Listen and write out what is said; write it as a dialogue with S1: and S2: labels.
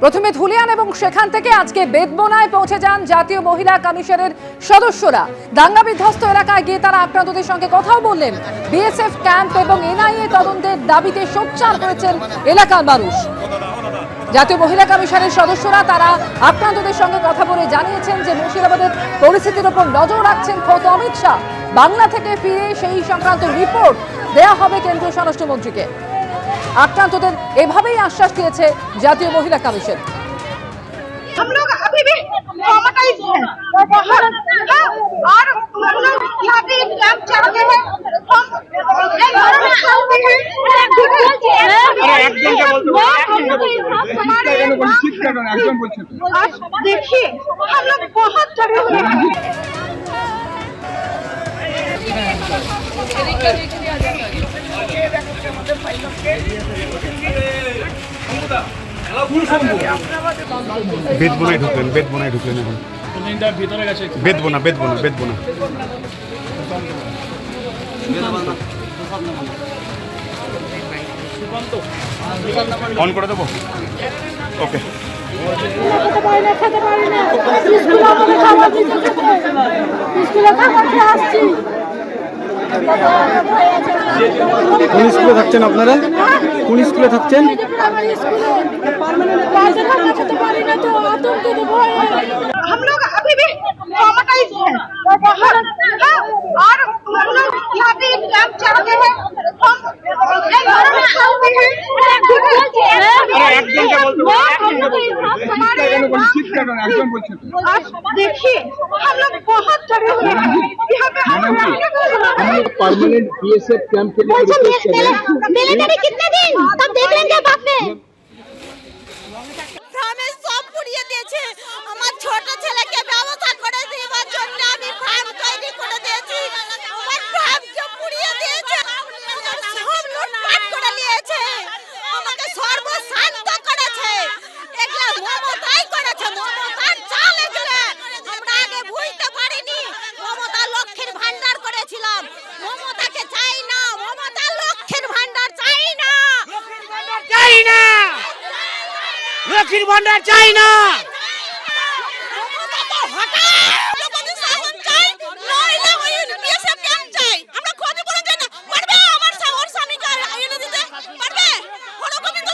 S1: প্রথমে ধুলিয়ান এবং সেখান থেকে আজকে বেদবোনায় পৌঁছে যান জাতীয় মহিলা কমিশনের সদস্যরা। দাঙ্গা বিধ্বস্ত এলাকায় গিয়ে তারা আক্রান্তদের সঙ্গে কথাও বললেন। বিএসএফ ক্যাম্প এবং এনআইএ তদন্তের দাবিতে সোচ্চার হয়েছেন এলাকার মানুষ। জাতীয় মহিলা কমিশনের সদস্যরা তারা আক্রান্তদের সঙ্গে কথা বলে জানিয়েছেন যে মুর্শিদাবাদের পরিস্থিতির উপর নজর রাখছেন খোদ অমিত শাহ। বাংলা থেকে ফিরে সেই সংক্রান্ত রিপোর্ট দেয়া হবে কেন্দ্রীয় স্বরাষ্ট্রমন্ত্রীকে। আক্রান্তদের এভাবেই আশ্বাস দিয়েছে জাতীয় মহিলা কমিশন।
S2: हम लोग अभी भी ट्रॉमाटाइज्ड हैं और हम लोग यहाँ पे एक कैंप चल रहे हैं। देखिए हम लोग बहुत डरे हुए हैं।
S3: বেদবোনায় ঢুকলেন এখন
S4: ভিতরে গেছে
S3: বেদবোনা অন করে দেবো। ওকে
S5: কোন স্কুলে থাকছেন আপনারা? কোন স্কুলে থাকছেন?
S2: हम लोग अभी भी ट्रॉमाटाइज्ड हैं और हम लोग यहाँ पे एक कैंप चल रहे हैं। देखिए हम लोग बहुत डरे हुए हैं। यहाँ पे हम लोग
S5: परमानेंट बीएसएफ कैंप के लिए रिक्वेस्ट कर रहे हैं।
S2: मिलिट्री कितने दिन तब देख लेंगे बाद में।
S6: গ্রামে সব পুড়িয়ে দিয়েছে। আমার ছোট ছেলেকে ব্যবস্থা করে দেওয়ার জন্য আমি ফার্ম তৈরি করে দিয়েছি। আমার ফার্মকে পুড়িয়ে দিয়েছে, সব লুটপাট করে নিয়েছে, আমাকে সর্বশান্ত করেছে। এগুলা মমতাই করেছে, মমতার চাল এগুলা। আমরা আগে বুঝতে পারিনি। মমতা লক্ষ্মীর ভান্ডার করেছিলাম, মমতাকে চাই না, মমতা লক্ষ্মীর ভান্ডার চাই না,
S4: লক্ষ্মীর ভান্ডার চাই না।
S6: আমরা ক্ষতিপূরণ চাই না। পারবে আমার ওর স্বামীকে এনে দিতে পারবে? কোনো কমিটি